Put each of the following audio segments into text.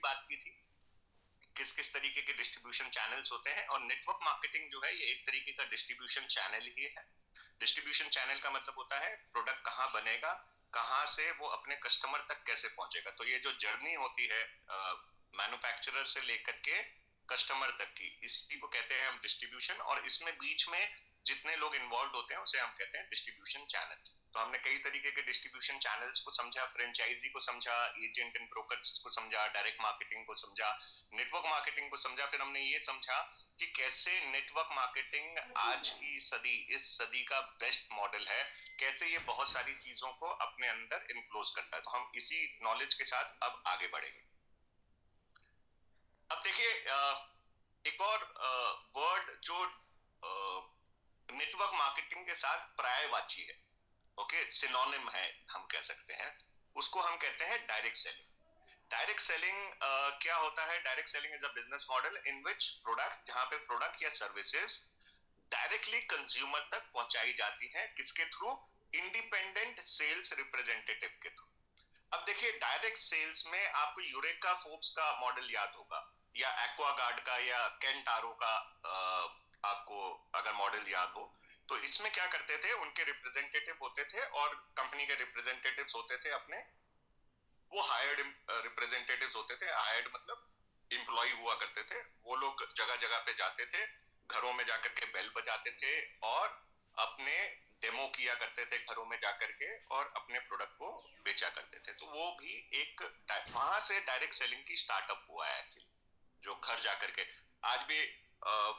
बात की थी, किस किस तरीके के डिस्ट्रीब्यूशन चैनल्स होते हैं, और नेटवर्क मार्केटिंग जो है ये एक तरीके का डिस्ट्रीब्यूशन चैनल ही है। डिस्ट्रीब्यूशन चैनल का मतलब होता है प्रोडक्ट कहाँ बनेगा, कहाँ से वो अपने कस्टमर तक कैसे पहुंचेगा। तो ये जो जर्नी होती है मैन्युफैक्चरर से लेकर के कस्टमर तक की, इसी को कहते हैं हम डिस्ट्रीब्यूशन। और इसमें बीच में जितने लोग इन्वॉल्व होते हैं उसे हम कहते हैं डिस्ट्रीब्यूशन चैनल। तो हमने कई तरीके के डिस्ट्रीब्यूशन चैनल्स को समझा, फ्रेंचाइजी को समझा, एजेंट एंड ब्रोकर्स को समझा, डायरेक्ट मार्केटिंग को समझा, नेटवर्क मार्केटिंग को समझा। फिर हमने ये समझा कि कैसे नेटवर्क मार्केटिंग आज की सदी, इस सदी का बेस्ट मॉडल है, कैसे ये बहुत सारी चीजों को अपने अंदर इनक्लोज करता है। तो हम इसी नॉलेज के साथ अब आगे बढ़ेंगे। अब देखिए एक और वर्ड जो नेटवर्क मार्केटिंग के साथ पर्यायवाची है, ओके, सिनोनिम है हम कह सकते हैं, उसको हम कहते हैं डायरेक्ट सेलिंग। डायरेक्ट सेलिंग क्या होता है? Direct selling is a business model in which product, जहां पे प्रोडक्ट या सर्विसेज डायरेक्टली कंज्यूमर तक पहुंचाई जाती है, किसके थ्रू? इंडिपेंडेंट सेल्स रिप्रेजेंटेटिव के थ्रू। अब देखिए डायरेक्ट सेल्स में आपको यूरेका फोर्ब्स का मॉडल याद होगा, या एक्वागार्ड का, या केंटारो का आपको अगर मॉडल याद हो, तो इसमें क्या करते थे, उनके रिप्रेजेंटेटिव होते थे और कंपनी के रिप्रेजेंटेटिव्स होते थे अपने, वो हायर्ड रिप्रेजेंटेटिव्स होते थे। हायर्ड मतलब एम्प्लॉय हुआ करते थे। वो लोग जगह जगह पे जाते थे, घरों में जाकर के बेल बजाते थे और अपने डेमो किया करते थे घरों में जाकर के, और अपने प्रोडक्ट को बेचा करते थे। तो वो भी एक वहां से डायरेक्ट सेलिंग की स्टार्टअप हुआ है एक्चुअली, जो घर जाकर के। आज भी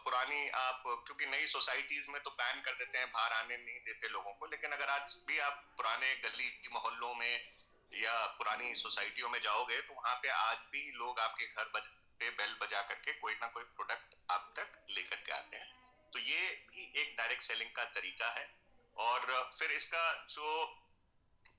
पुरानी आप, क्योंकि नई सोसाइटीज में तो बैन कर देते हैं, बाहर आने नहीं देते लोगों को, लेकिन अगर आज भी आप पुराने गली मोहल्लों में या पुरानी सोसाइटियों में जाओगे तो वहां पे आज भी लोग आपके घर पे बेल बजा करके कोई ना कोई प्रोडक्ट आप तक लेकर के आते हैं। तो ये भी एक डायरेक्ट सेलिंग का तरीका है। और फिर इसका जो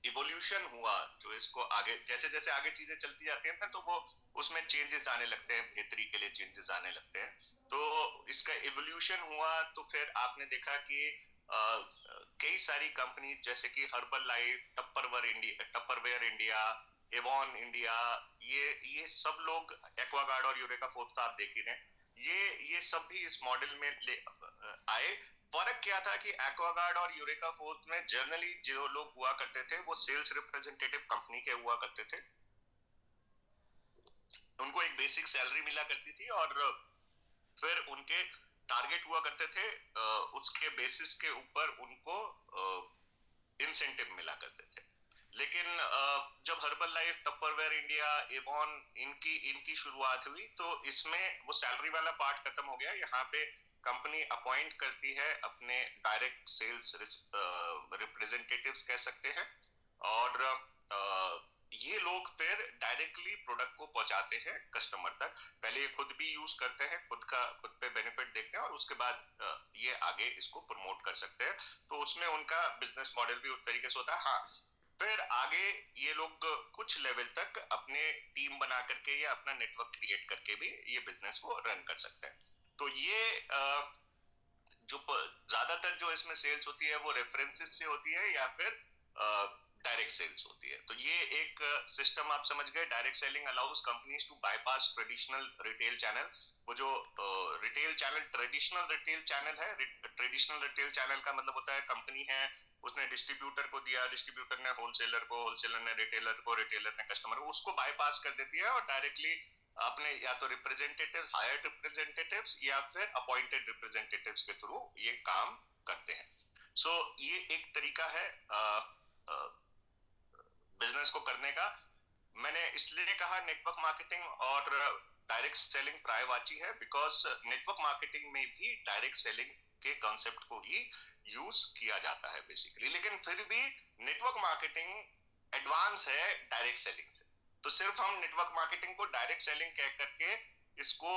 इवोल्यूशन हुआ, जो इसको आगे जैसे जैसे आगे चीजें चलती जाती हैं ना, तो वो उसमें चेंजेस आने लगते हैं, बेहतरी के लिए चेंजेस आने लगते हैं। तो इसका इवोल्यूशन हुआ, तो फिर आपने देखा कि कई सारी कंपनी जैसे कि Herbalife, Tupperware India, Avon India, ये सब लोग, एक्वागार्ड और यूरेका फोर्ब्स तो आप देख ही रहे हैं, ये सब भी इस मॉडल में आए। फर्क क्या था कि एक्वागार्ड और यूरेका फोर्ब्स में जनरली जो लोग हुआ करते थे वो सेल्स रिप्रेजेंटेटिव कंपनी के हुआ करते थे। उनको एक बेसिक सैलरी मिला करती थी और फिर उनके टारगेट हुआ करते थे, उसके बेसिस के ऊपर उनको इंसेंटिव मिला करते थे। लेकिन जब herbal life, Tupperware India, Avon, इनकी इनकी शुरुआत हुई, तो इसमें वो सैलरी वाला पार्ट खत्म हो गया। यहाँ पे कंपनी अपॉइंट करती है अपने डायरेक्ट सेल्स रिप्रेजेंटेटिव्स कह सकते हैं, और ये लोग फिर डायरेक्टली प्रोडक्ट को पहुंचाते हैं कस्टमर तक। पहले ये खुद भी यूज करते हैं, खुद पे बेनिफिट देखते हैं, और उसके बाद ये आगे इसको प्रमोट कर सकते हैं। तो उसमें उनका बिजनेस मॉडल भी उस तरीके से होता है। हाँ, फिर आगे ये लोग कुछ लेवल तक अपने टीम बना करके या अपना नेटवर्क क्रिएट करके भी ये बिजनेस को रन कर सकते हैं। तो ये जो ज्यादातर जो इसमें सेल्स होती है वो रेफरेंसेस से होती है या फिर डायरेक्ट सेल्स होती है। तो ये एक सिस्टम आप समझ गए। Direct selling allows companies to bypass traditional retail channel. वो जो retail channel, traditional retail channel है, ट्रेडिशनल रिटेल चैनल का मतलब होता है कंपनी है, उसने डिस्ट्रीब्यूटर को दिया, डिस्ट्रीब्यूटर ने होलसेलर को, होलसेलर ने रिटेलर को, रिटेलर ने कस्टमर को, उसको बाईपास कर देती है और डायरेक्टली अपने या तो रिप्रेजेंटेटिव्स, हायर्ड रिप्रेजेंटेटिव्स या फिर अपॉइंटेड रिप्रेजेंटेटिव्स के थ्रू ये काम करते हैं। सो ये एक तरीका है बिजनेस को करने का। मैंने इसलिए कहा नेटवर्क मार्केटिंग और डायरेक्ट सेलिंग पर्यायवाची है, बिकॉज नेटवर्क मार्केटिंग में भी डायरेक्ट सेलिंग के कॉन्सेप्ट को ही यूज किया जाता है बेसिकली। लेकिन फिर भी नेटवर्क मार्केटिंग एडवांस है डायरेक्ट सेलिंग से। तो सिर्फ हम नेटवर्क मार्केटिंग को डायरेक्ट सेलिंग कह करके इसको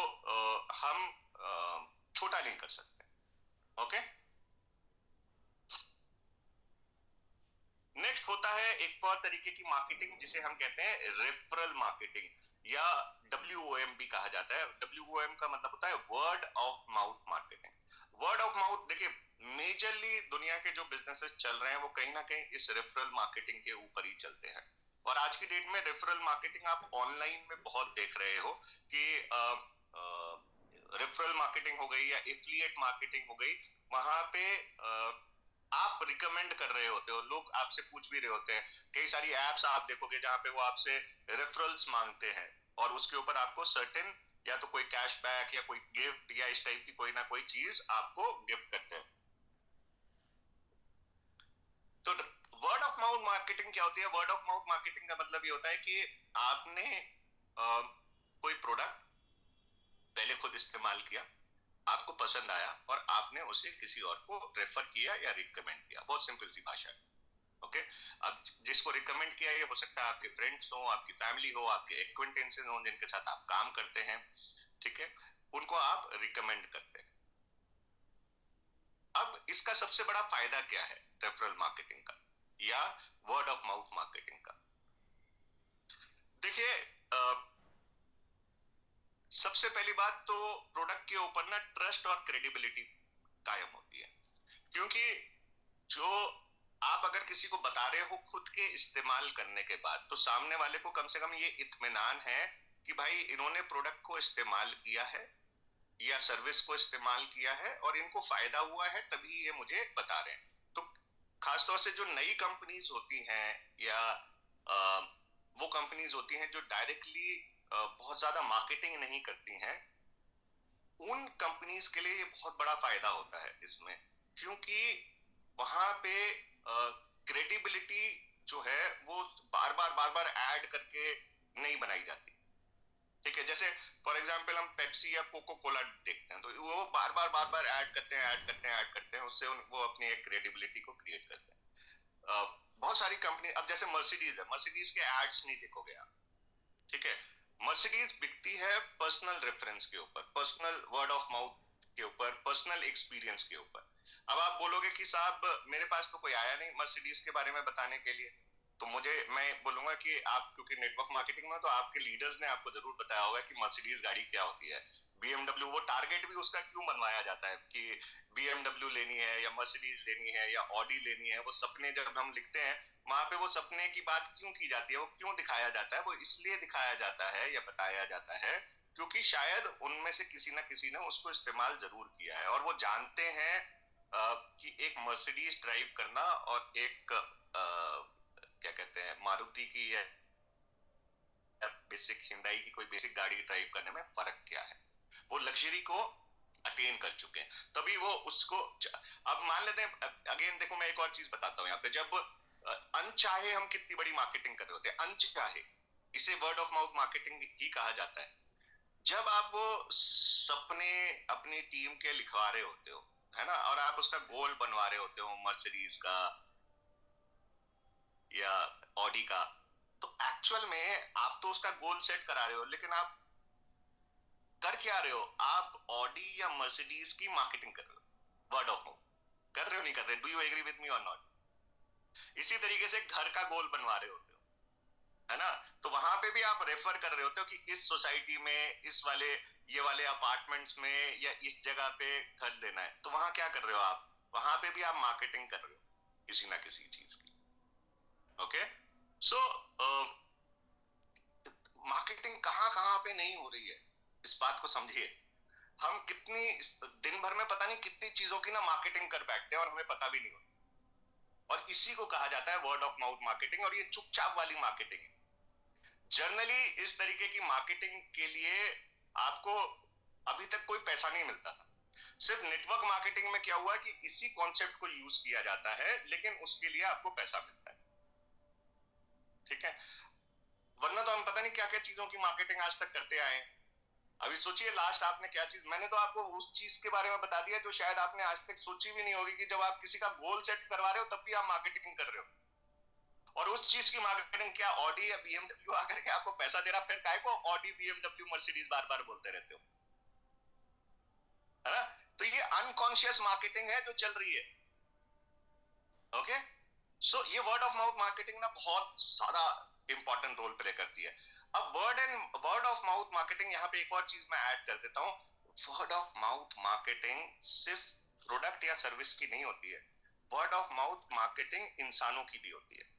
हम छोटा नहीं कर सकते। ओके, नेक्स्ट होता है एक और तरीके की मार्केटिंग जिसे हम कहते हैं रेफरल मार्केटिंग या WOM भी कहा जाता है। WOM का मतलब होता है word of mouth marketing. Word of mouth, देखिए मेजरली दुनिया के जो बिजनेसेस चल रहे हैं वो कहीं ना कहीं इस रेफरल मार्केटिंग के ऊपर ही चलते हैं। और आज की डेट में रेफरल मार्केटिंग आप ऑनलाइन में बहुत देख रहे हो कि रेफरल मार्केटिंग हो गई या एफिलिएट मार्केटिंग हो गई, वहां पे आप रिकमेंड कर रहे होते हो, लोग आपसे पूछ भी रहे होते हैं। कई सारी एप्स आप देखोगे जहां पे वो आपसे रेफरल्स मांगते हैं और उसके ऊपर आपको सर्टेन या तो कोई कैशबैक या कोई गिफ्ट या इस टाइप की कोई ना कोई चीज आपको गिफ्ट करते हैं। तो वर्ड ऑफ माउथ मार्केटिंग क्या होती है? वर्ड ऑफ माउथ मार्केटिंग का मतलब ये होता है कि आपने कोई प्रोडक्ट पहले खुद इस्तेमाल किया, आपको पसंद आया और आपने उसे किसी और को रेफर किया या रिकमेंड किया। बहुत सिंपल सी भाषा है। ओके, अब जिसको रिकमेंड किया, ये हो सकता है आपके फ्रेंड्स हो, आपकी फैमिली हो, आपके एक्वेंटेंसेस हो जिनके साथ आप काम करते हैं, ठीक है, उनको आप रिकमेंड करते हैं। अब इसका सबसे बड़ा फायदा क्या है रेफरल मार्केटिंग का या वर्ड ऑफ माउथ मार्केटिंग का? देखिए, सबसे पहली बात तो प्रोडक्ट के ऊपर ना ट्रस्ट और क्रेडिबिलिटी कायम होती है। क्योंकि जो आप अगर किसी को बता रहे हो खुद के इस्तेमाल करने के बाद, तो सामने वाले को कम से कम ये इत्मीनान है कि भाई इन्होंने प्रोडक्ट को इस्तेमाल किया है या सर्विस को इस्तेमाल किया है और इनको फायदा हुआ है, तभी ये मुझे बता रहे हैं। तो खासतौर से जो नई कंपनीज होती हैं या आ, वो कंपनीज होती हैं जो डायरेक्टली बहुत ज्यादा मार्केटिंग नहीं करती हैं, उन कंपनीज के लिए ये बहुत बड़ा फायदा होता है इसमें। क्योंकि वहां पे क्रेडिबिलिटी जो है वो बार बार ऐड करके नहीं बनाई जाती। ठीक है, जैसे फॉर एग्जांपल हम पेप्सी या कोको कोला देखते हैं, तो वो बार बार ऐड करते हैं, ऐड करते हैं, उससे वो अपनी एक क्रेडिबिलिटी को क्रिएट करते हैं। बहुत सारी कंपनी, अब जैसे मर्सिडीज है, मर्सिडीज के एड्स नहीं देखोगे आप, ठीक है। मर्सिडीज बिकती है पर्सनल रेफरेंस के ऊपर, पर्सनल वर्ड ऑफ माउथ के ऊपर, पर्सनल एक्सपीरियंस के ऊपर। अब आप बोलोगे कि साहब मेरे पास तो कोई आया नहीं मर्सिडीज के बारे में बताने के लिए, तो मैं बोलूंगा कि आप क्योंकि नेटवर्क मार्केटिंग में, तो आपके लीडर्स ने आपको जरूर बताया होगा कि मर्सिडीज गाड़ी क्या होती है। बीएमडब्ल्यू, वो टारगेट भी उसका क्यों बनवाया जाता है कि बीएमडब्ल्यू लेनी है या मर्सिडीज लेनी है या ऑडी लेनी है, वो सपने जब हम लिखते हैं वहां पे वो सपने की बात क्यों की जाती है, वो क्यों दिखाया जाता है? वो इसलिए दिखाया जाता है या बताया जाता है क्योंकि शायद उनमें से किसी ना किसी ने उसको इस्तेमाल जरूर किया है और वो जानते हैं कि एक मर्सिडीज ड्राइव करना और एक क्या कहते हैं मारुति की या बेसिक हिंडाई की कोई बेसिक गाड़ी ड्राइव करने में फर्क क्या है। वो लग्जरी को अटेन कर चुके हैं, तभी वो उसको। अब मान लेते हैं, अगेन देखो मैं एक और चीज बताता हूँ यहाँ पे, जब अनचाहे हम कितनी बड़ी मार्केटिंग कर रहे होते हैं, अनचाहे, इसे वर्ड ऑफ माउथ मार्केटिंग ही कहा जाता है। जब आप वो सपने अपनी टीम के लिखवा रहे होते हो, है ना, और आप उसका गोल बनवा रहे होते हो मर्सिडीज का या ऑडी का, तो एक्चुअल में आप तो उसका गोल सेट करा रहे हो, लेकिन आप कर क्या रहे हो? आप ऑडी या मर्सिडीज की मार्केटिंग कर रहे हो, वर्ड ऑफ माउथ कर रहे हो, नहीं कर रहे? Do you agree with me और नॉट? इसी तरीके से घर का गोल बनवा रहे होते हो, है ना, तो वहां पे भी आप रेफर कर रहे होते हो कि इस सोसाइटी में इस वाले ये वाले अपार्टमेंट्स में या इस जगह पे घर लेना है, तो वहां क्या कर रहे हो आप? वहां पे भी आप मार्केटिंग कर रहे हो किसी ना किसी चीज की। ओके, सो मार्केटिंग कहाँ कहाँ पे नहीं हो रही है, इस बात को समझिए। हम कितनी दिन भर में पता नहीं कितनी चीजों की ना मार्केटिंग कर बैठते हैं और हमें पता भी नहीं होता, और इसी को कहा जाता है वर्ड ऑफ माउथ मार्केटिंग, और ये चुपचाप वाली मार्केटिंग है। जनरली इस तरीके की मार्केटिंग के लिए आपको अभी तक कोई पैसा नहीं मिलता था। सिर्फ नेटवर्क मार्केटिंग में क्या हुआ कि इसी कॉन्सेप्ट को यूज किया जाता है, लेकिन उसके लिए आपको पैसा मिलता है, ठीक है। वरना तो हम पता नहीं क्या क्या चीजों की मार्केटिंग आज तक करते आए हैं। अभी सोचिए लास्ट आपने क्या चीज, मैंने तो आपको उस चीज के बारे में बता दिया जो शायद आपने आज तक सोची भी नहीं होगी, कि जब आप किसी का गोल सेट करवा रहे हो तब भी आप मार्केटिंग कर रहे हो, और उस चीज की मार्केटिंग क्या ऑडी या बीएमडब्ल्यू आकर के आपको पैसा दे रहा, फिर काय को ऑडी बीएमडब्ल्यू मर्सिडीज बार बार बोलते रहते हो, है ना? तो ये अनकॉन्शियस मार्केटिंग है जो चल रही है। ओके, सो ये वर्ड ऑफ माउथ मार्केटिंग ना बहुत सारा इंपॉर्टेंट रोल प्ले करती है। अब वर्ड ऑफ माउथ मार्केटिंग, यहाँ पे एक और चीज मैं ऐड कर देता हूँ। वर्ड ऑफ माउथ मार्केटिंग सिर्फ प्रोडक्ट या सर्विस की नहीं होती है, वर्ड ऑफ माउथ मार्केटिंग इंसानों की भी होती है।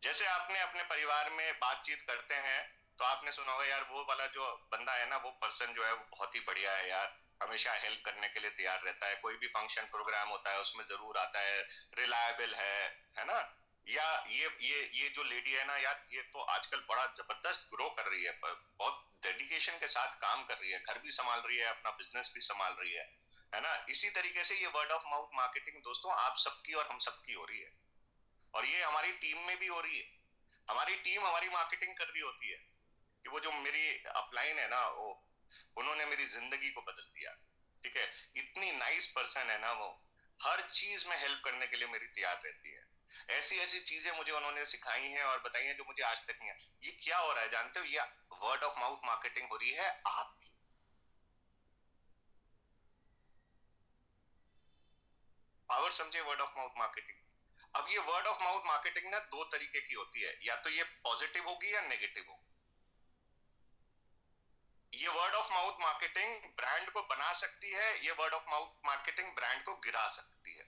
जैसे आपने अपने परिवार में बातचीत करते हैं तो आपने सुना होगा यार वो वाला जो बंदा है ना, वो पर्सन जो है वो बहुत ही बढ़िया है यार, हमेशा हेल्प करने के लिए तैयार रहता है, कोई भी फंक्शन प्रोग्राम होता है उसमें जरूर आता है, रिलायबल है ना। या ये जो लेडी है ना यार, ये तो आजकल बड़ा जबरदस्त ग्रो कर रही है, बहुत डेडिकेशन के साथ काम कर रही है, घर भी संभाल रही है, अपना बिजनेस भी संभाल रही है ना। इसी तरीके से ये वर्ड ऑफ माउथ मार्केटिंग दोस्तों आप सबकी और हम सबकी हो रही है, और ये हमारी टीम में भी हो रही है। हमारी टीम हमारी मार्केटिंग कर रही होती है कि वो जो मेरी अपलाइन है ना, वो उन्होंने मेरी जिंदगी को बदल दिया। ठीक है, इतनी नाइस पर्सन है ना वो, हर चीज में हेल्प करने के लिए मेरी तैयार रहती है। ऐसी ऐसी चीजें मुझे उन्होंने सिखाई हैं और बताई हैं जो मुझे आज तक नहीं है। ये क्या हो रहा है जानते हो? ये वर्ड ऑफ माउथ मार्केटिंग हो रही है आपकी। पावर समझे वर्ड ऑफ माउथ मार्केटिंग। अब ये वर्ड ऑफ माउथ मार्केटिंग ना दो तरीके की होती है, या तो ये पॉजिटिव होगी या नेगेटिव होगी। ये word of mouth marketing brand को बना सकती है, ये word of mouth marketing brand को गिरा सकती है।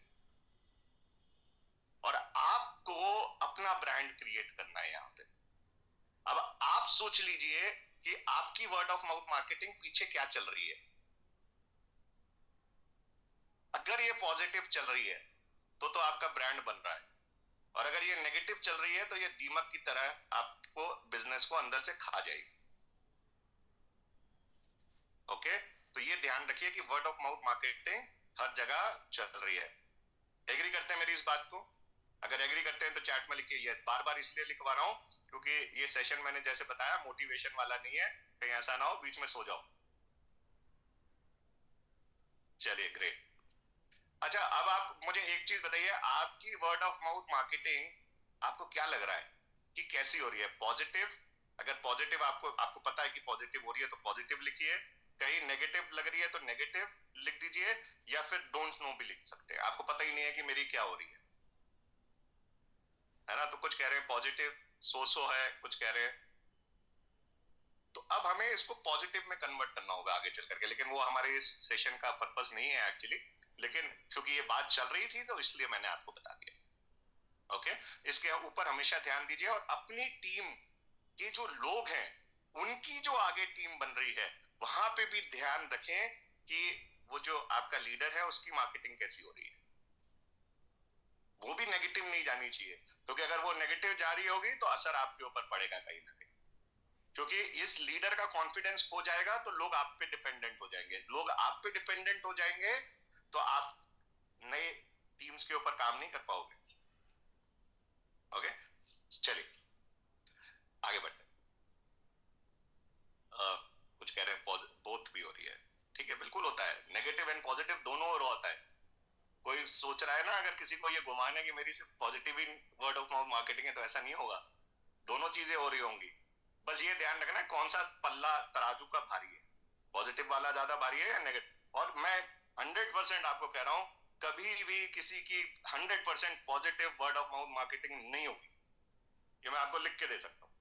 और आपको अपना ब्रांड क्रिएट करना है यहां पे। अब आप सोच लीजिए कि आपकी वर्ड ऑफ माउथ मार्केटिंग पीछे क्या चल रही है। अगर ये पॉजिटिव चल रही है तो आपका ब्रांड बन रहा है, और अगर ये नेगेटिव चल रही है तो ये दीमक की तरह आपको बिजनेस को अंदर से खा जाएगी। ओके, तो ये ध्यान रखिए कि वर्ड ऑफ माउथ मार्केटिंग हर जगह चल रही है। एग्री करते हैं मेरी इस बात को? अगर एग्री करते हैं तो चैट में लिखिए यस। बार बार इसलिए लिखवा रहा हूं क्योंकि ये सेशन मैंने जैसे बताया मोटिवेशन वाला नहीं है, कहीं ऐसा ना हो बीच में सो जाओ। चलिए ग्रेट। अच्छा, अब आप मुझे एक चीज बताइए, आपकी वर्ड ऑफ माउथ मार्केटिंग आपको क्या लग रहा है कि कैसी हो रही है? पॉजिटिव? अगर पॉजिटिव आपको आपको पता है कि पॉजिटिव हो रही है तो पॉजिटिव लिखिए, कहीं नेगेटिव लग रही है तो नेगेटिव लिख दीजिए, या फिर डोंट नो भी लिख सकते हैं, आपको पता ही नहीं है कि मेरी क्या हो रही है ना। तो कुछ कह रहे हैं पॉजिटिव, सो है, कुछ कह रहे हैं। तो अब हमें इसको पॉजिटिव में कन्वर्ट करना होगा आगे चल करके, लेकिन वो हमारे इस सेशन का पर्पस नहीं है एक्चुअली, लेकिन क्योंकि ये बात चल रही थी तो इसलिए मैंने आपको बता दिया। ओके, इसके ऊपर हमेशा ध्यान दीजिए, और अपनी टीम के जो लोग हैं उनकी जो आगे टीम बन रही है वहां पे भी ध्यान रखें कि वो जो आपका लीडर है उसकी मार्केटिंग कैसी हो रही है। वो भी नेगेटिव नहीं जानी चाहिए, क्योंकि अगर वो नेगेटिव जा रही होगी तो असर आपके ऊपर पड़ेगा कहीं ना कहीं, क्योंकि इस लीडर का कॉन्फिडेंस खो जाएगा तो लोग आप पे डिपेंडेंट हो जाएंगे, लोग आप पे डिपेंडेंट हो जाएंगे तो आप नए टीम्स के ऊपर काम नहीं कर पाओगे। ओके, चलिए आगे बढ़ते हैं। कुछ कह रहे हैं बोथ भी हो रही है। ठीक है, बिल्कुल होता है, नेगेटिव एंड पॉजिटिव दोनों और होता है। कोई सोच रहा है ना अगर किसी को ये गुमान है कि मेरी सिर्फ positive he word of mouth marketing है, तो ऐसा नहीं होगा, दोनों चीजें हो रही होंगी। बस ये ध्यान रखना है कौन सा पल्ला तराजू का भारी है, पॉजिटिव वाला ज्यादा भारी है या नेगेटिव। और मैं 100% आपको कह रहा हूं, कभी भी किसी की 100% positive word of mouth marketing नहीं होगी, ये मैं आपको लिख के दे सकता हूं।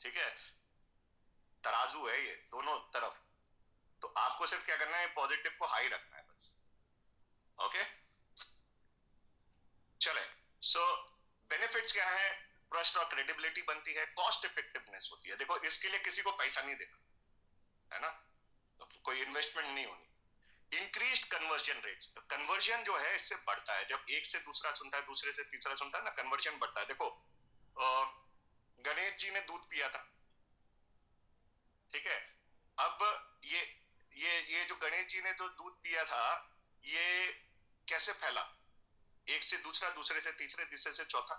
ठीक है, तराजू है ये दोनों तरफ, तो आपको सिर्फ क्या करना है, पॉजिटिव को हाई रखना है बस। ओके, चले। सो बेनिफिट्स क्या है? ट्रस्ट और क्रेडिबिलिटी बनती है, कॉस्ट इफेक्टिवनेस होती है। देखो इसके लिए किसी को पैसा नहीं देना है ना, तो कोई इन्वेस्टमेंट नहीं होनी। इंक्रीज्ड कन्वर्जन रेट्स, कन्वर्जन जो है इससे बढ़ता है, जब एक से दूसरा सुनता है, दूसरे से तीसरा सुनता है ना, कन्वर्जन बढ़ता है। देखो गणेश जी ने दूध पिया था, ठीक है। अब ये ये जो गणेश जी ने जो दूध पिया था, ये कैसे फैला? एक से दूसरा, दूसरे से तीसरे, तीसरे से चौथा,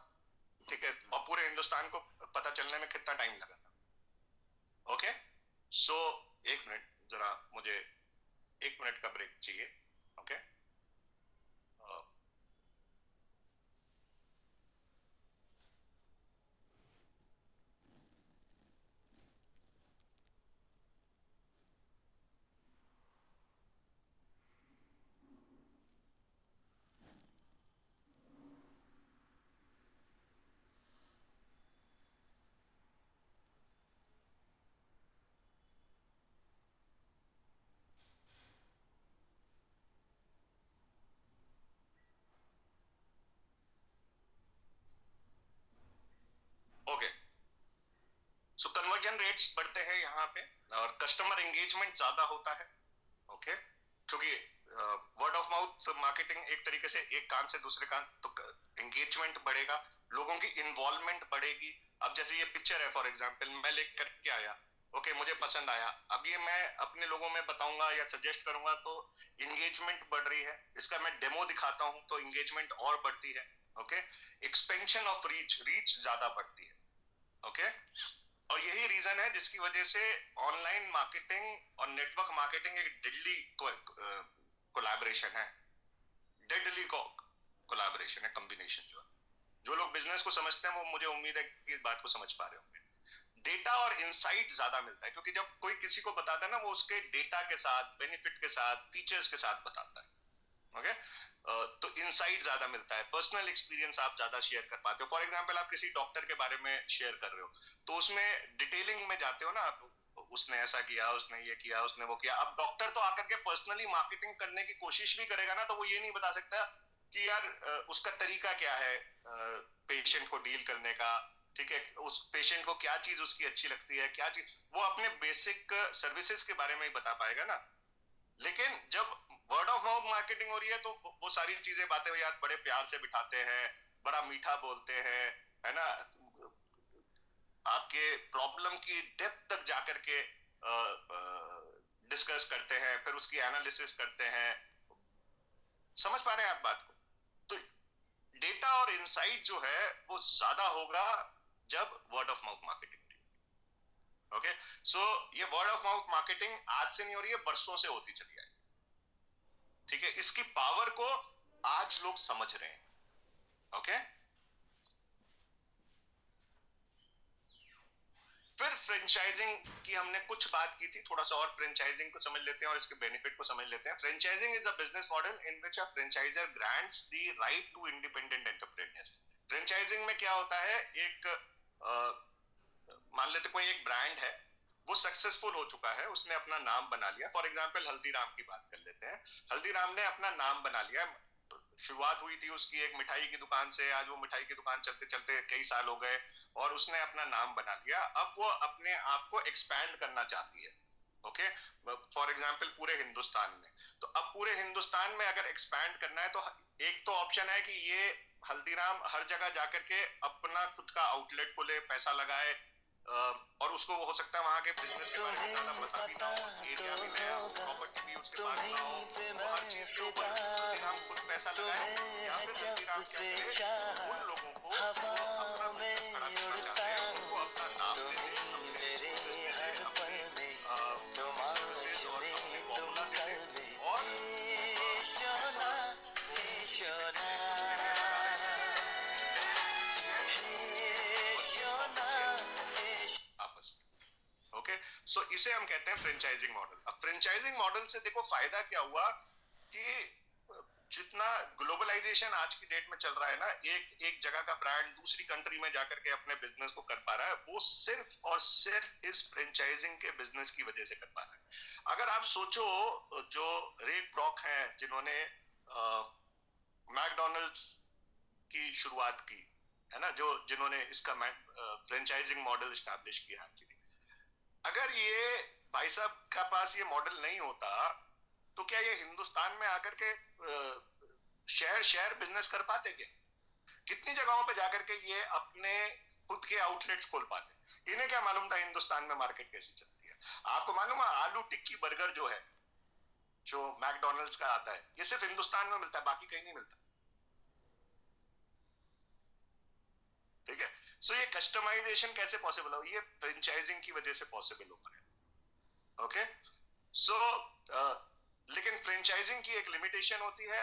ठीक है। और पूरे हिंदुस्तान को पता चलने में कितना टाइम लगा था? ओके, सो एक मिनट, जरा मुझे 1 मिनट का ब्रेक चाहिए। ओके, ओके, सो कन्वर्जन रेट्स बढ़ते हैं यहाँ पे और कस्टमर एंगेजमेंट ज्यादा होता है। ओके, क्योंकि वर्ड ऑफ माउथ मार्केटिंग एक तरीके से एक कान से दूसरे कान, तो एंगेजमेंट बढ़ेगा, लोगों की इन्वॉल्वमेंट बढ़ेगी। अब जैसे ये पिक्चर है फॉर एग्जांपल, मैं लेकर के आया, ओके, मुझे पसंद आया, अब ये मैं अपने लोगों में बताऊंगा या सजेस्ट करूंगा तो एंगेजमेंट बढ़ रही है। इसका मैं डेमो दिखाता हूं तो एंगेजमेंट और बढ़ती है। Okay, expansion of reach, reach ज्यादा बढ़ती है। ओके, और यही रीजन है जिसकी वजह से ऑनलाइन मार्केटिंग और नेटवर्क मार्केटिंग एक डेडली कोलैबोरेशन है, डेडली कोलैबोरेशन है, कॉम्बिनेशन जो है। जो लोग बिजनेस को समझते हैं वो, मुझे उम्मीद है कि इस बात को समझ पा रहे होंगे। डेटा और इंसाइट ज्यादा मिलता है, क्योंकि जब कोई किसी को बताता है ना, वो उसके डेटा के साथ, बेनिफिट के साथ, फीचर्स के साथ बताता है। ओके, तो इंसाइट ज्यादा मिलता है, पर्सनल एक्सपीरियंस आप ज्यादा शेयर कर पाते हो। फॉर एग्जांपल, आप किसी डॉक्टर के बारे में शेयर कर रहे हो तो उसमें डिटेलिंग में जाते हो ना आप, उसने ऐसा किया, उसने ये किया, उसने वो किया। अब डॉक्टर तो आकर के पर्सनली मार्केटिंग करने की कोशिश भी करेगा ना, तो वो ये नहीं बता सकता कि यार उसका तरीका क्या है पेशेंट को डील करने का, ठीक है, उस पेशेंट को क्या चीज उसकी अच्छी लगती है, क्या चीज, वो अपने बेसिक सर्विसेज के बारे में ही बता पाएगा ना। लेकिन जब वर्ड ऑफ माउथ मार्केटिंग हो रही है तो वो सारी चीजें, बातें यार बड़े प्यार से बिठाते हैं, बड़ा मीठा बोलते हैं, है ना, आपके प्रॉब्लम की डेप्थ तक जाकर के डिस्कस करते हैं, फिर उसकी एनालिसिस करते हैं। समझ पा रहे हैं आप बात को? तो डेटा और इंसाइट जो है वो ज्यादा होगा जब word of mouth marketing. Okay, so ये वर्ड ऑफ माउथ मार्केटिंग आज से नहीं हो रही है, बरसों से होती चली आई। ठीक है, इसकी पावर को आज लोग समझ रहे हैं। ओके, फिर फ्रेंचाइजिंग की हमने कुछ बात की थी, थोड़ा सा और फ्रेंचाइजिंग को समझ लेते हैं और इसके बेनिफिट को समझ लेते हैं। Franchising is a business model in which a franchisor grants the right to independent entrepreneurs. Franchising में क्या होता है, एक मान लेते कोई एक ब्रांड है, वो सक्सेसफुल हो चुका है, उसने अपना नाम बना लिया। फॉर एग्जांपल हल्दीराम की बात कर लेते हैं। हल्दीराम ने अपना नाम बना लिया, शुरुआत हुई थी उसकी एक मिठाई की दुकान से, आज वो मिठाई की दुकान चलते चलते कई साल हो गए और उसने अपना नाम बना लिया। अब वो अपने आप को एक्सपैंड करना चाहती है। ओके, फॉर एग्जांपल पूरे हिंदुस्तान में। तो अब पूरे हिंदुस्तान में अगर एक्सपैंड करना है तो एक तो ऑप्शन है कि ये हल्दीराम हर जगह जाकर के अपना खुद का आउटलेट खोले, पैसा लगाए, और उसको हो सकता है वहां के बिजनेस के बारे में ज्यादा पता भी ना हो, एरिया भी नया हो, प्रॉपर्टी भी उसके पास ना हो, तो हर चीज के ऊपर हल्दीराम खुद पैसा लगाए, या फिर हल्दीराम क्या करे, उन लोगों को जो अपना बिजनेस खड़ा करना चाहते हैं उनको अपना नाम दे दे, अपने बिजनेस दे दे, अपने सर्विसेज और अपने फॉर्मूला दे दे, और पैसा आपस में। ओके, सो इसे हम कहते हैं फ्रेंचाइजिंग मॉडल। अब फ्रेंचाइजिंग मॉडल से देखो फायदा क्या हुआ कि जितना ग्लोबलाइजेशन आज की डेट में चल रहा है ना, एक एक जगह का ब्रांड दूसरी कंट्री में जाकर के अपने बिजनेस को कर पा रहा है, वो सिर्फ और सिर्फ इस फ्रेंचाइजिंग के बिजनेस की वजह से कर पा रहा है। अगर आप सोचो, जो रे क्रॉक हैं जिन्होंने मैकडोनल्ड्स की शुरुआत की है ना, जो जिन्होंने इसका फ्रेंचाइजिंग मॉडल स्टैब्लिश किया, अगर ये भाई साहब का पास ये मॉडल नहीं होता तो क्या ये हिंदुस्तान में आकर के शहर शहर बिजनेस कर पाते? क्या कितनी जगहों पे जाकर के ये अपने खुद के आउटलेट्स खोल पाते? इन्हें क्या मालूम था हिंदुस्तान में मार्केट कैसी चलती है? आपको मालूम है आलू टिक्की बर्गर जो है, जो मैकडोनल्ड्स का आता है, ये सिर्फ हिंदुस्तान में मिलता है, बाकी कहीं नहीं मिलता। ठीक है, सो ये कस्टमाइजेशन कैसे पॉसिबल हो? ये फ्रेंचाइजिंग की वजह से पॉसिबल हो पाया। ओके, सो लेकिन फ्रेंचाइजिंग की एक लिमिटेशन होती है।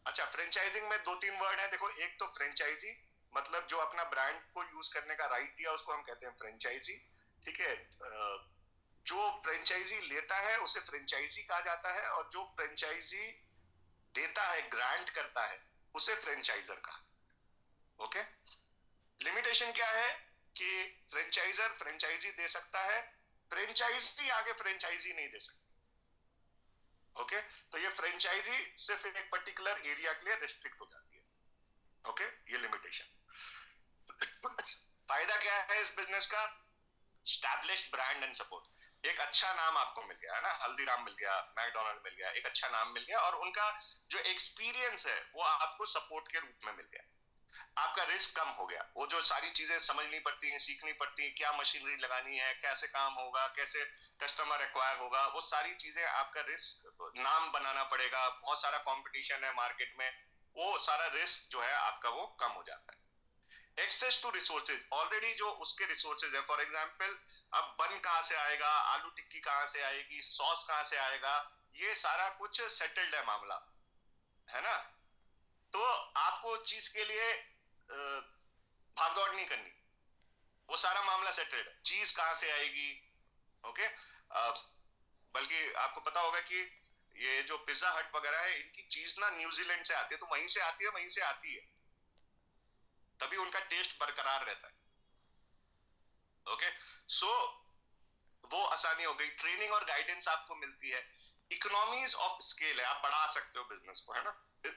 अच्छा, फ्रेंचाइजिंग में दो तीन वर्ड है, देखो, एक तो फ्रेंचाइजी मतलब जो अपना ब्रांड को यूज करने का राइट दिया उसको हम कहते हैं फ्रेंचाइजी। ठीक है, जो फ्रेंचाइजी लेता है उसे फ्रेंचाइजी कहा जाता है, और जो फ्रेंचाइजी देता है, ग्रांट करता है, उसे फ्रेंचाइजर कहा। ओके, लिमिटेशन क्या है कि फ्रेंचाइजर फ्रेंचाइजी दे सकता है, फ्रेंचाइजी आगे फ्रेंचाइजी नहीं दे सकता। ओके, तो ये फ्रेंचाइजी सिर्फ एक पर्टिकुलर एरिया के लिए रिस्ट्रिक्ट हो जाती है। ओके, ये लिमिटेशन। फायदा क्या है इस बिजनेस का? Established brand and support. एक अच्छा नाम आपको मिल गया है ना, हल्दीराम मिल गया, मैकडोनल्ड मिल गया, एक अच्छा नाम मिल गया, और उनका जो एक्सपीरियंस है वो आपको सपोर्ट के रूप में मिल गया। आपका रिस्क कम हो गया, वो जो सारी चीजें समझनी पड़ती हैं, सीखनी पड़ती हैं, क्या मशीनरी लगानी है, कैसे काम होगा, कैसे कस्टमर एक्वायर होगा, वो सारी चीजें, आपका रिस्क, नाम बनाना पड़ेगा, बहुत सारा कंपटीशन है मार्केट में, वो सारा रिस्क जो है आपका वो कम हो जाता है। एक्सेस टू रिसोर्सेज, ऑलरेडी जो उसके रिसोर्सेज है, फॉर एग्जाम्पल अब बन कहाँ से आएगा, आलू टिक्की कहाँ से आएगी, सॉस कहाँ से आएगा, ये सारा कुछ सेटल्ड है मामला, है ना। तो आपको चीज के लिए भागदौड़ नहीं करनी, वो सारा मामला सेटल्ड है, चीज कहां से आएगी। ओके। बल्कि आपको पता होगा कि ये जो पिज्जा हट वगैरह है, इनकी चीज ना न्यूजीलैंड से आती है, तो वहीं से आती है, वहीं से आती है, तभी उनका टेस्ट बरकरार रहता है। ओके। सो वो आसानी हो गई, ट्रेनिंग और गाइडेंस आपको मिलती है, इकोनॉमीज ऑफ स्केल है, आप बढ़ा सकते हो बिजनेस को, है ना।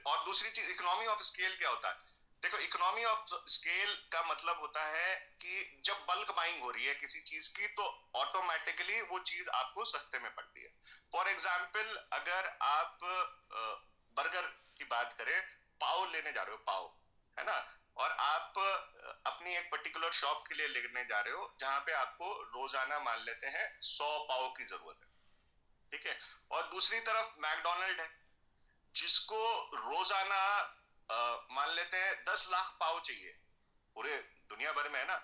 और दूसरी चीज, इकोनॉमी ऑफ स्केल क्या होता है? देखो, इकोनॉमी ऑफ स्केल का मतलब होता है कि जब बल्क बाइंग हो रही है किसी चीज की, तो ऑटोमेटिकली वो चीज आपको सस्ते में पड़ती है। फॉर एग्जाम्पल, अगर आप बर्गर की बात करें, पाव लेने जा रहे हो, पाव, है ना, और आप अपनी एक पर्टिकुलर शॉप के लिए लेने जा रहे हो जहां पे आपको रोजाना मान लेते हैं 100 पाव की जरूरत है, ठीक है। और दूसरी तरफ मैकडोनल्ड है, जिसको रोजाना मान लेते हैं 10 लाख पाव चाहिए, पूरे दुनिया भर में, है ना।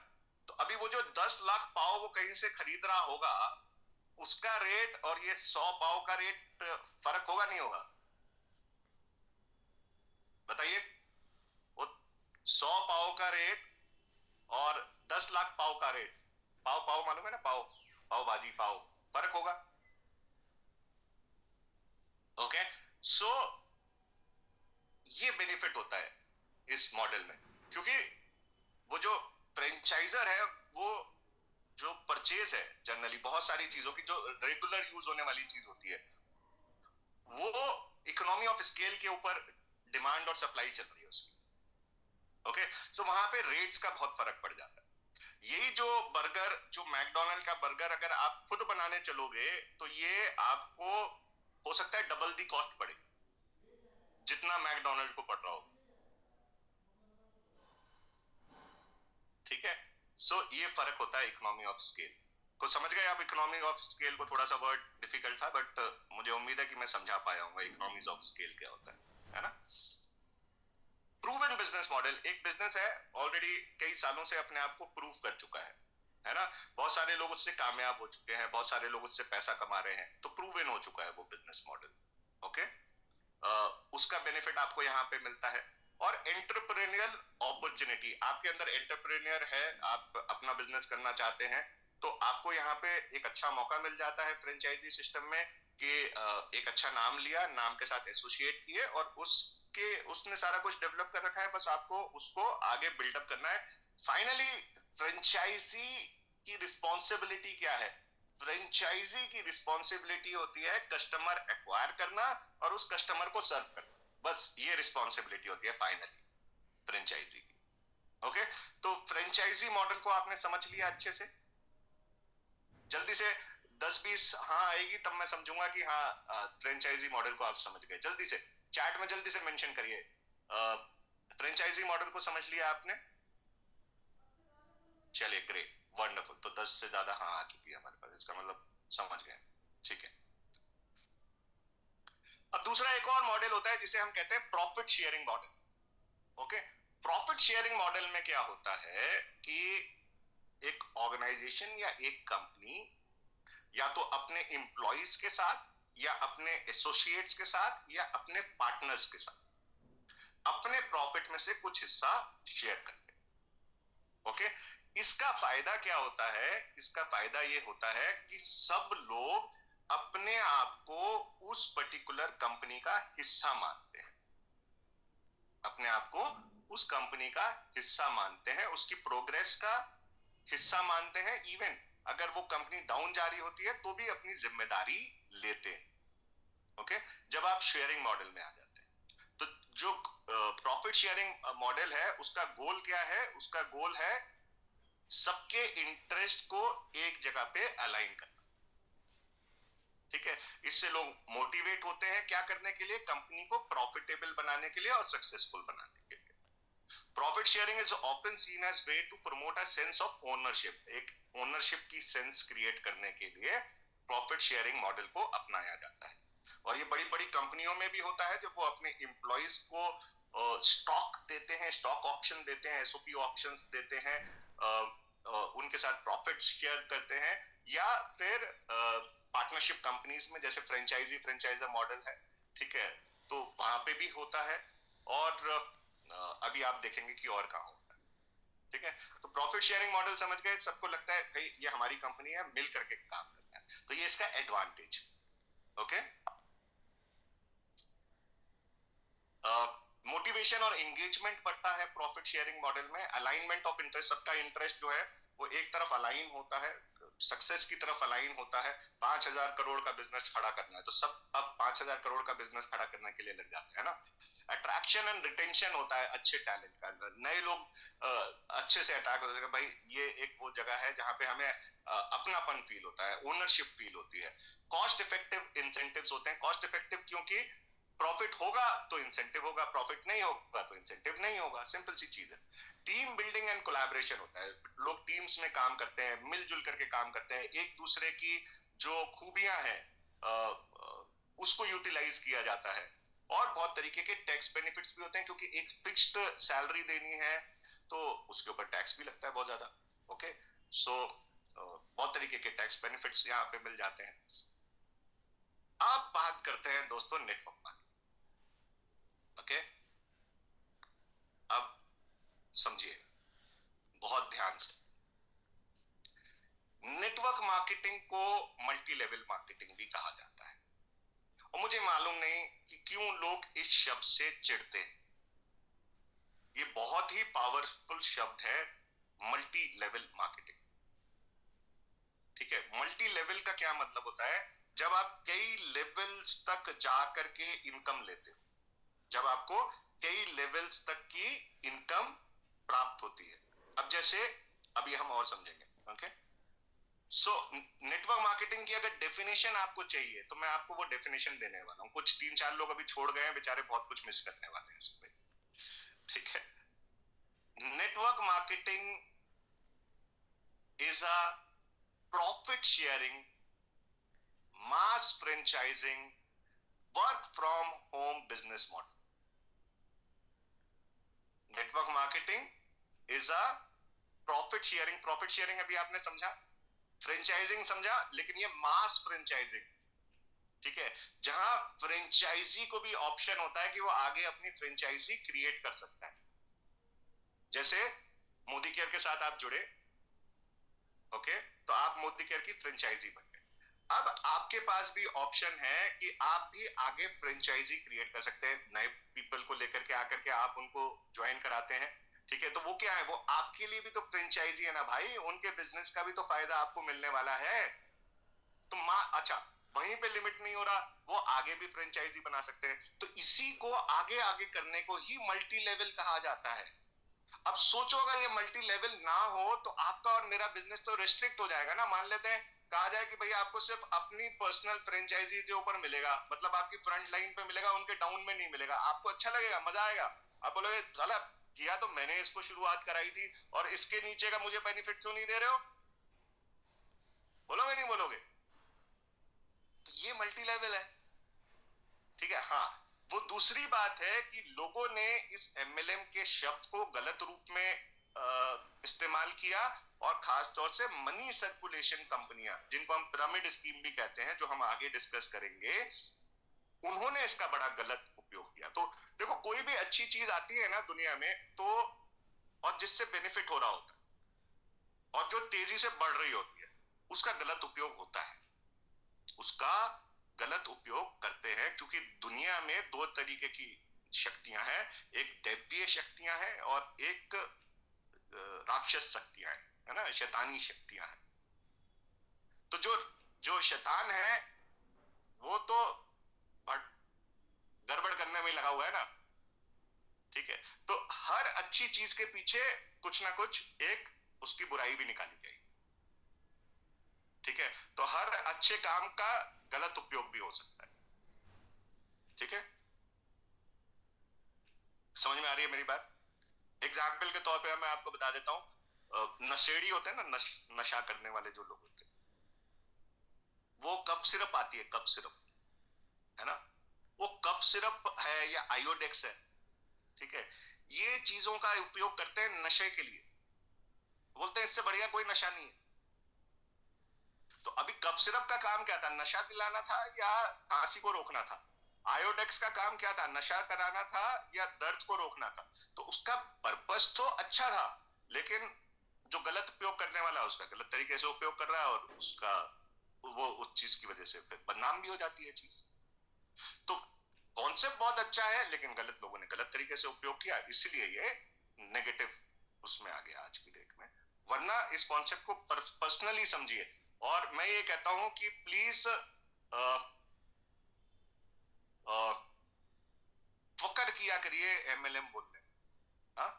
तो अभी वो जो 10 लाख पाव वो कहीं से खरीद रहा होगा, उसका रेट और ये 100 पाव का रेट फर्क होगा, नहीं होगा? बताइए। वो 100 पाव का रेट और 10 लाख पाव का रेट, पाव पाव मालूम है ना, पाव, पाव भाजी पाव, फर्क होगा। ओके। सो ये बेनिफिट होता है इस मॉडल में, क्योंकि वो जो फ्रेंचाइजर है, वो जो परचेज है जनरली बहुत सारी चीजों की, जो रेगुलर यूज होने वाली चीज होती है, वो इकोनॉमी ऑफ स्केल के ऊपर डिमांड और सप्लाई चल रही है उसकी। ओके। सो वहां पे रेट्स का बहुत फर्क पड़ जाता है। यही जो बर्गर, जो मैकडोनल्ड का बर्गर अगर आप खुद बनाने चलोगे, तो ये आपको हो सकता है डबल दी कॉस्ट पड़े जितना मैकडोनल्ड को पड़ रहा हो, ठीक है। सो ये फर्क होता है इकोनॉमी ऑफ स्केल को। समझ गए आप? इकोनॉमी ऑफ स्केल को, थोड़ा सा वर्ड डिफिकल्ट था, बट मुझे उम्मीद है कि मैं समझा पाया हूँ इकोनॉमीज ऑफ स्केल क्या होता है ना। प्रूवन बिजनेस मॉडल, एक बिजनेस है ऑलरेडी कई सालों से अपने आप को प्रूव कर चुका है ना। बहुत सारे लोग उससे कामयाब हो चुके हैं, बहुत सारे लोग उससे पैसा कमा रहे हैं, तो प्रूवन हो चुका है वो बिजनेस मॉडल। ओके। उसका बेनिफिट आपको यहाँ पे मिलता है। और एंटरप्रेन्योरियल अपॉर्चुनिटी, आपके अंदर एंटरप्रेन्योर है, आप अपना बिजनेस करना चाहते हैं, तो आपको यहाँ पे एक अच्छा मौका मिल जाता है फ्रेंचाइजी सिस्टम में, कि एक अच्छा नाम लिया, नाम के साथ एसोसिएट किए, और उसके उसने सारा कुछ डेवलप कर रखा है, बस आपको उसको आगे बिल्डअप करना है। फाइनली फ्रेंचाइजी की रिस्पॉन्सिबिलिटी क्या है? फ्रेंचाइजी की रिस्पॉन्सिबिलिटी होती है कस्टमर एक्वायर करना और उस कस्टमर को सर्व करना, बस ये रिस्पॉन्सिबिलिटी होती है फाइनली फ्रेंचाइजी की। ओके। तो फ्रेंचाइजी मॉडल को आपने समझ लिया अच्छे से? जल्दी से 10-20 हाँ आएगी, तब मैं समझूंगा कि हाँ फ्रेंचाइजी मॉडल को आप समझ गए। जल्दी से चैट में जल्दी से मेंशन करिए, फ्रेंचाइजी मॉडल को समझ लिया आपने? चलिए, ग्रेट, वंडरफुल। तो 10 से ज्यादा हाँ आ चुकी है हमारे पास, इसका मतलब समझ गए, ठीक है। अब दूसरा एक और मॉडल होता है जिसे हम कहते हैं profit sharing model. Okay. Profit sharing model में क्या होता है कि एक ऑर्गेनाइजेशन या एक कंपनी या तो अपने एम्प्लॉइज के साथ, या अपने एसोसिएट्स के साथ, या अपने पार्टनर्स के साथ अपने प्रॉफिट में से कुछ हिस्सा शेयर करते हैं। ओके। इसका फायदा क्या होता है? इसका फायदा ये होता है कि सब लोग अपने आप को उस पर्टिकुलर कंपनी का हिस्सा मानते हैं, अपने आप को उस कंपनी का हिस्सा मानते हैं, उसकी प्रोग्रेस का हिस्सा मानते हैं। इवन अगर वो कंपनी डाउन जा रही होती है तो भी अपनी जिम्मेदारी लेते हैं। ओके। जब आप शेयरिंग मॉडल में आ जाते हैं, तो जो प्रॉफिट शेयरिंग मॉडल है, उसका गोल क्या है? उसका गोल है सबके इंटरेस्ट को एक जगह पे अलाइन करना। ठीक है, इससे लोग मोटिवेट होते हैं क्या करने के लिए, कंपनी को प्रॉफिटेबल बनाने के लिए और सक्सेसफुल बनाने के लिए। Profit sharing is often seen as way to promote a sense of ownership. एक ओनरशिप की सेंस क्रिएट करने के लिए प्रॉफिट शेयरिंग मॉडल को अपनाया जाता है। और ये बड़ी बड़ी कंपनियों में भी होता है, जब वो अपने एम्प्लॉइज को स्टॉक देते हैं, स्टॉक ऑप्शन देते हैं, एसओपी ऑप्शंस देते हैं, उनके साथ प्रॉफिट शेयर करते हैं, या फिर पार्टनरशिप कंपनीज में जैसे फ्रेंचाइजर मॉडल है, ठीक है, तो वहां पे भी होता है। और अभी आप देखेंगे कि और कहाँ होता है। ठीक है, तो प्रॉफिट शेयरिंग मॉडल समझ गए, सबको लगता है भाई ये हमारी कंपनी है, मिल करके काम करना है, तो ये इसका एडवांटेज। ओके, मोटिवेशन और एंगेजमेंट बढ़ता है प्रॉफिट शेयरिंग मॉडल में। अलाइनमेंट ऑफ इंटरेस्ट, सबका इंटरेस्ट जो है वो एक तरफ अलाइन होता है, सक्सेस की तरफ अलाइन होता है। 5,000 करोड़ का बिजनेस खड़ा करना है तो सब अब 5,000 करोड़ का बिजनेस खड़ा करने के लिए लग जाते हैं ना। अट्रैक्शन एंड रिटेंशन होता है अच्छे टैलेंट का, नए लोग अच्छे से अटैक होते हैं, भाई ये एक वो जगह है जहां पे हमें अपनापन फील होता है, ओनरशिप फील होती है। कॉस्ट इफेक्टिव इंसेंटिव्स होते हैं। कॉस्ट इफेक्टिव क्योंकि प्रॉफिट होगा तो इंसेंटिव होगा, प्रॉफिट नहीं होगा तो इंसेंटिव नहीं होगा, सिंपल सी चीज है। टीम बिल्डिंग एंड कोलैबोरेशन होता है, लोग टीम्स में काम करते हैं, मिलजुल करके काम करते हैं, एक दूसरे की जो खूबियां हैं उसको यूटिलाइज किया जाता है। और बहुत तरीके के टैक्स बेनिफिट्स भी होते हैं, क्योंकि एक फिक्स्ड सैलरी देनी है तो उसके ऊपर टैक्स भी लगता है बहुत ज्यादा। ओके, सो बहुत तरीके के टैक्स बेनिफिट्स यहाँ पे मिल जाते हैं। अब बात करते हैं दोस्तों नेटवर्क मार्केटिंग। ओके, अब समझिए बहुत ध्यान से। नेटवर्क मार्केटिंग को मल्टी लेवल मार्केटिंग भी कहा जाता है, और मुझे मालूम नहीं कि क्यों लोग इस शब्द से चिढ़ते हैं। ये बहुत ही पावरफुल शब्द है, मल्टी लेवल मार्केटिंग। ठीक है, मल्टी लेवल का क्या मतलब होता है, जब आप कई लेवल्स तक जाकर के इनकम लेते हो, जब आपको कई लेवल्स तक की इनकम प्राप्त होती है। अब जैसे अभी हम और समझेंगे। ओके, सो नेटवर्क मार्केटिंग की अगर डेफिनेशन आपको चाहिए तो मैं आपको वो डेफिनेशन देने वाला हूं। कुछ 3-4 लोग अभी छोड़ गए हैं बेचारे, बहुत कुछ मिस करने वाले हैं इसमें। ठीक है, network marketing is a profit sharing, mass franchising, work from home business model. Network marketing is a profit sharing, profit sharing अभी आपने समझा, फ्रेंचाइजिंग समझा, लेकिन ये मास फ्रेंचाइजिंग, ठीक है, जहां फ्रेंचाइजी को भी ऑप्शन होता है कि वो आगे अपनी फ्रेंचाइजी क्रिएट कर सकता है। जैसे मोदी केयर के साथ आप जुड़े, ओके, तो आप मोदी केयर की फ्रेंचाइजी बन गए। अब आपके पास भी ऑप्शन है कि आप भी आगे फ्रेंचाइजी क्रिएट कर सकते हैं, नए पीपल को लेकर के आकर के आप उनको ज्वाइन कराते हैं। ठीक है, तो वो क्या है, वो आपके लिए भी तो फ्रेंचाइजी है ना भाई, उनके बिजनेस का भी तो फायदा आपको मिलने वाला है। तो अच्छा, वहीं पे लिमिट नहीं हो रहा, वो आगे भी फ्रेंचाइजी बना सकते हैं। तो इसी को आगे आगे करने को ही मल्टी लेवल कहा जाता है। अब सोचो अगर ये मल्टी लेवल ना हो तो आपका और मेरा बिजनेस तो रिस्ट्रिक्ट हो जाएगा ना। मान लेते हैं कहा जाए कि भैया आपको सिर्फ अपनी पर्सनल फ्रेंचाइजी के ऊपर मिलेगा, मतलब आपकी फ्रंट लाइन पे मिलेगा, उनके डाउन में नहीं मिलेगा। आपको अच्छा लगेगा, मजा आएगा, आप बोलोगे साला किया तो मैंने इसको शुरुआत कराई थी और इसके नीचे का मुझे बेनिफिट क्यों नहीं दे रहे हो, बोलोगे नहीं बोलोगे? तो ये मल्टी लेवल है। ठीक है, हाँ, वो दूसरी बात है कि लोगों ने इस एमएलएम के शब्द को गलत रूप में इस्तेमाल किया, और खास तौर से मनी सर्कुलेशन कंपनियां, जिनको हम पिरामिड स्कीम भी कहते हैं, जो हम आगे डिस्कस करेंगे, उन्होंने इसका बड़ा गलत उपयोग किया। तो देखो, कोई भी अच्छी चीज आती है ना दुनिया में, तो और जिससे बेनिफिट हो रहा होता है और जो तेजी से बढ़ रही होती है, उसका गलत उपयोग होता है, उसका गलत उपयोग करते हैं। क्योंकि दुनिया में दो तरीके की शक्तियां हैं, एक दैवीय शक्तियां हैं और एक राक्षस शक्तियां हैं, है ना, शैतानी शक्तियां हैं। तो जो जो शैतान है वो तो गड़बड़ करने में लगा हुआ है ना। ठीक है, तो हर अच्छी चीज के पीछे कुछ ना कुछ एक उसकी बुराई भी निकाली जाएगी। ठीक है, तो हर अच्छे काम का गलत उपयोग भी हो सकता है। ठीक है, समझ में आ रही है मेरी बात? एग्जाम्पल के तौर पे मैं आपको बता देता हूँ, नशेड़ी होते हैं ना, नशा करने वाले जो लोग होते हैं, वो कफ सिरप आती है, कफ सिरप, है ना, वो कफ सिरप है या आयोडेक्स है, ठीक है, ये चीजों का उपयोग करते हैं नशे के लिए, बोलते हैं इससे बढ़िया कोई नशा नहीं है। तो अभी कफ सिरप का काम क्या था, नशा दिलाना था या खांसी को रोकना था? आयोडेक्स का काम क्या था, नशा कराना था या दर्द को रोकना था? तो उसका पर्पस तो अच्छा था, लेकिन जो गलत उपयोग करने वाला है उसका गलत तरीके से उपयोग कर रहा है, और उसका वो उस चीज की वजह से फिर बदनाम भी हो जाती है चीज। तो कॉन्सेप्ट बहुत अच्छा है, लेकिन गलत लोगों ने गलत तरीके से उपयोग किया, इसलिए ये नेगेटिव उसमें आ गया आज की डेट में। वरना इस कॉन्सेप्ट को पर्सनली समझिए, और मैं ये कहता हूं कि प्लीज फकर किया करिए एमएलएम बोलने। हाँ,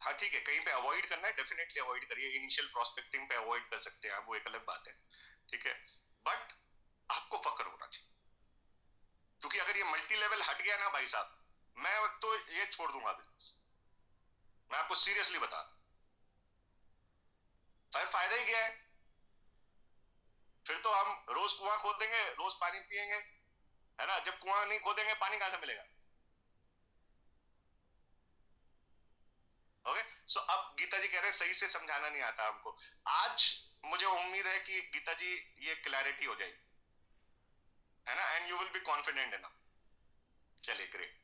हाँ ठीक है, कहीं पे अवॉइड करना है डेफिनेटली अवॉइड करिए, इनिशियल प्रोस्पेक्टिंग पे अवॉइड कर सकते हैं आप, वो एक अलग बात है, ठीक है, बट आपको फकर होना चाहिए, क्योंकि अगर ये मल्टी लेवल हट गया ना भाई साहब, मैं तो ये छोड़ दूंगा बिजनेस, मैं आपको सीरियसली बता, फिर फायदा ही क्या है? फिर तो हम रोज कुआं खोद देंगे, रोज पानी पिएंगे, है ना, जब कुआं नहीं खोदेंगे पानी कहां से मिलेगा? ओके, सो अब गीता जी कह रहे हैं सही से समझाना नहीं आता हमको। आज मुझे उम्मीद है कि गीता जी ये क्लैरिटी हो जाएगी, है ना, and you will be confident enough. चलिए ग्रेट।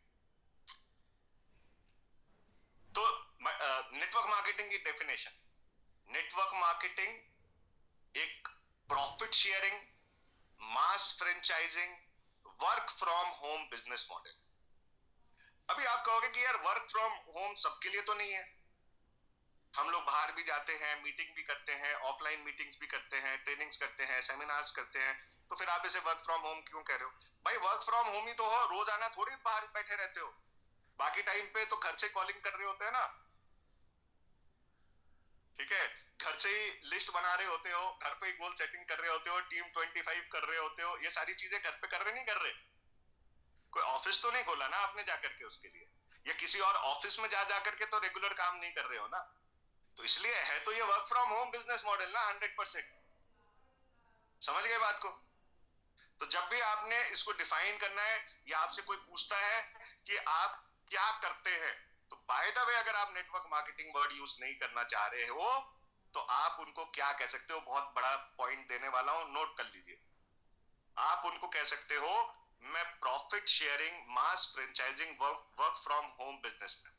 तो नेटवर्क मार्केटिंग की डेफिनेशन, नेटवर्क मार्केटिंग एक profit sharing, mass franchising, work from home business model. अभी आप कहोगे कि यार वर्क फ्रॉम होम सबके लिए तो नहीं है, हम लोग बाहर भी जाते हैं, मीटिंग भी करते हैं, ऑफलाइन मीटिंग्स भी करते हैं, ट्रेनिंग्स करते हैं, सेमिनार्स करते हैं, तो फिर आप इसे वर्क फ्रॉम होम क्यों कह रहे हो? भाई वर्क फ्रॉम होम ही तो हो, रोजाना थोड़ी बाहर बैठे रहते हो, बाकी टाइम पे तो घर से कॉलिंग कर रहे होते हैं ना, ठीक है, घर से ही लिस्ट बना रहे होते हो, घर पे ही गोल सेटिंग कर रहे होते हो, टीम 25 कर रहे होते हो, ये सारी चीजें घर पे कर रहे नहीं कर रहे? कोई ऑफिस तो नहीं खोला ना आपने जाकर के उसके लिए, या किसी और ऑफिस में जा जाकर के तो रेगुलर काम नहीं कर रहे हो ना, तो इसलिए है तो ये work from home business model ना 100%। समझ गए बात को? तो जब भी आपने इसको डिफाइन करना है या आपसे कोई पूछता है कि आप क्या करते हैं, तो बाय द वे अगर आप नेटवर्क मार्केटिंग वर्ड यूज नहीं करना चाह रहे हो तो आप उनको क्या कह सकते हो, बहुत बड़ा पॉइंट देने वाला हूं, नोट कर लीजिए। आप उनको कह सकते हो मैं profit sharing mass franchising work from home business में,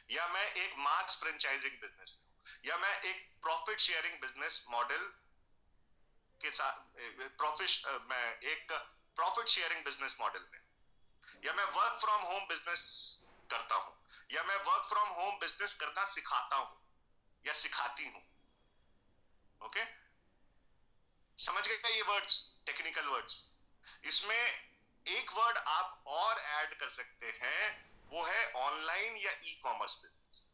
या मैं एक मास फ्रेंचाइजिंग बिजनेस में हूं, या मैं एक प्रॉफिट शेयरिंग बिजनेस मॉडल के साथ मैं एक प्रॉफिट शेयरिंग बिजनेस मॉडल में, या मैं वर्क फ्रॉम होम बिजनेस करता हूं, या मैं वर्क फ्रॉम होम बिजनेस करना सिखाता हूं या सिखाती हूं। ओके, समझ गए ये वर्ड्स, टेक्निकल वर्ड्स? इसमें एक वर्ड आप और ऐड कर सकते हैं, वो है ऑनलाइन या ई कॉमर्स बिजनेस,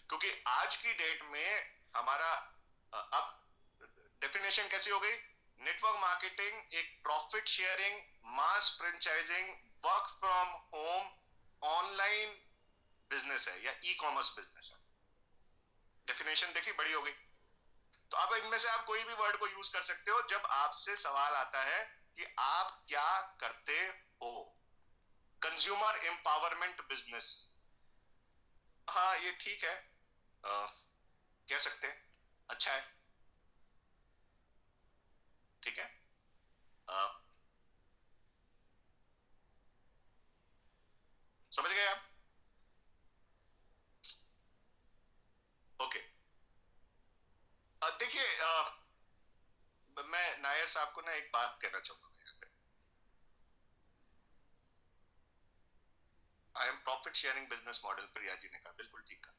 क्योंकि आज की डेट में हमारा अब डेफिनेशन कैसी हो गई, नेटवर्क मार्केटिंग एक profit sharing mass franchising work from home online business है या ई कॉमर्स बिजनेस है। डेफिनेशन देखी, बड़ी हो गई। तो अब इनमें से आप कोई भी वर्ड को यूज कर सकते हो जब आपसे सवाल आता है कि आप क्या करते हो। कंज्यूमर एम्पावरमेंट बिजनेस, हाँ ये ठीक है, कह सकते हैं, अच्छा है, ठीक है, आ, समझ गए आप? ओके, देखिए, मैं नायर साहब को ना एक बात कहना चाहूंगा, I am profit sharing business model, Priya ji ने कहा बिल्कुल ठीक कहा।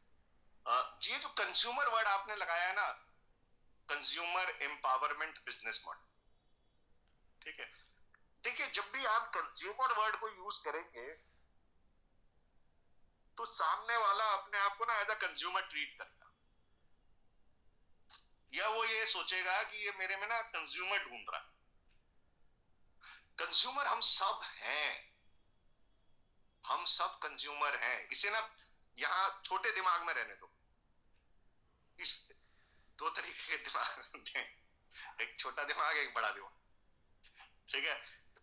ये जो कंज्यूमर वर्ड आपने लगाया ना, कंज्यूमर एम्पावरमेंट बिजनेस मॉडल, ठीक है, देखिए जब भी आप कंज्यूमर वर्ड को यूज करेंगे तो सामने वाला अपने आप को ना एज अ कंज्यूमर ट्रीट करेगा, या वो ये सोचेगा कि ये मेरे में ना कंज्यूमर ढूंढ रहा है। कंज्यूमर हम सब हैं, हम सब कंज्यूमर हैं। इसे ना यहाँ छोटे दिमाग में रहने दो। इस दो तरीके के दिमाग होते हैं, एक छोटा दिमाग, एक बड़ा दिमाग, ठीक है?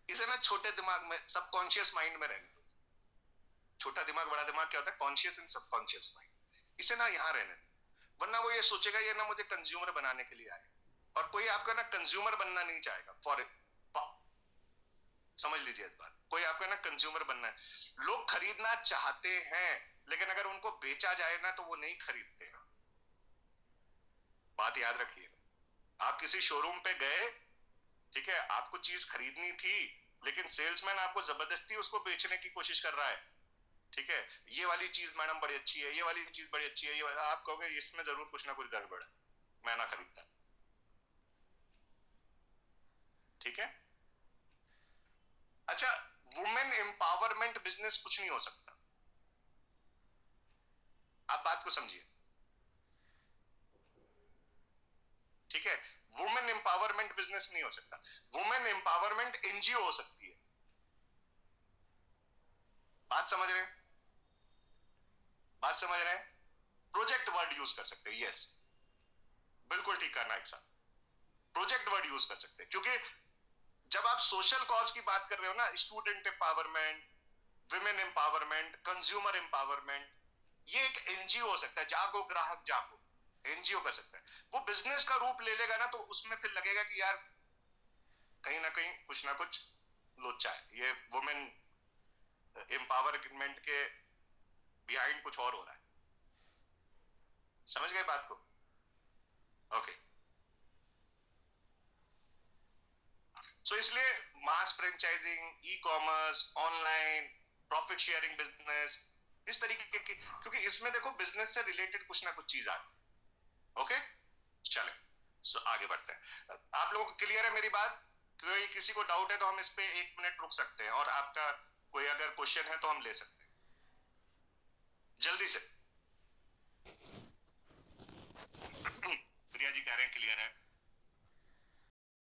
इसे ना छोटे दिमाग में, सबकॉन्शियस माइंड में रहने दो। छोटा दिमाग बड़ा दिमाग क्या होता है? Conscious and subconscious mind. इसे ना यहाँ रहने दो, वरना वो ये सोचेगा ये ना मुझे कंज्यूमर बनाने के लिए आए, और कोई आपका ना कंज्यूमर बनना नहीं चाहेगा। फॉर समझ लीजिए इस बात, कोई आपका ना कंज्यूमर बनना है। लोग खरीदना चाहते हैं, लेकिन अगर उनको बेचा जाए ना तो वो नहीं खरीदते। बात याद रखिए। आप किसी शोरूम पे गए, ठीक है, आपको चीज खरीदनी थी, लेकिन सेल्समैन आपको जबरदस्ती उसको बेचने की कोशिश कर रहा है, ठीक है, ये वाली चीज मैडम बड़ी अच्छी है, ये वाली चीज बड़ी अच्छी है, ये वाला, आप कहोगे इसमें जरूर कुछ ना कुछ गड़बड़ है, मैं ना खरीदता। ठीक है? अच्छा, वुमेन एम्पावरमेंट बिजनेस कुछ नहीं हो सकता। आप बात को समझिए, ठीक है? वुमेन एम्पावरमेंट बिजनेस नहीं हो सकता। वुमेन एम्पावरमेंट एनजीओ हो सकती है। बात समझ रहे हैं? बात समझ रहे हैं? प्रोजेक्ट वर्ड यूज कर सकते हैं, यस, बिल्कुल ठीक करना एक साथ। प्रोजेक्ट वर्ड यूज कर सकते हैं, क्योंकि जब आप सोशल कॉज की बात कर रहे हो ना, student empowerment, women empowerment, consumer empowerment, ये एक एनजीओ हो सकता है। जागो ग्राहक जागो, एनजीओ कर सकता है। वो बिजनेस का रूप ले लेगा ना, तो उसमें फिर लगेगा कि यार कहीं ना कुछ लोचा है, ये वुमेन एम्पावरमेंट के बिहाइंड कुछ और हो रहा है। समझ गए बात को? ओके। सो इसलिए mass franchising, e commerce, online, profit sharing business, इस तरीके की, क्योंकि इसमें देखो बिजनेस से रिलेटेड कुछ ना कुछ चीज आ रही। ओके, चले, सो आगे बढ़ते हैं। आप लोगों को क्लियर है मेरी बात? कोई किसी को डाउट है तो हम इस पे 1 मिनट रुक सकते हैं, और आपका कोई अगर क्वेश्चन है तो हम ले सकते हैं जल्दी से। प्रिया जी कह रहे हैं क्लियर है।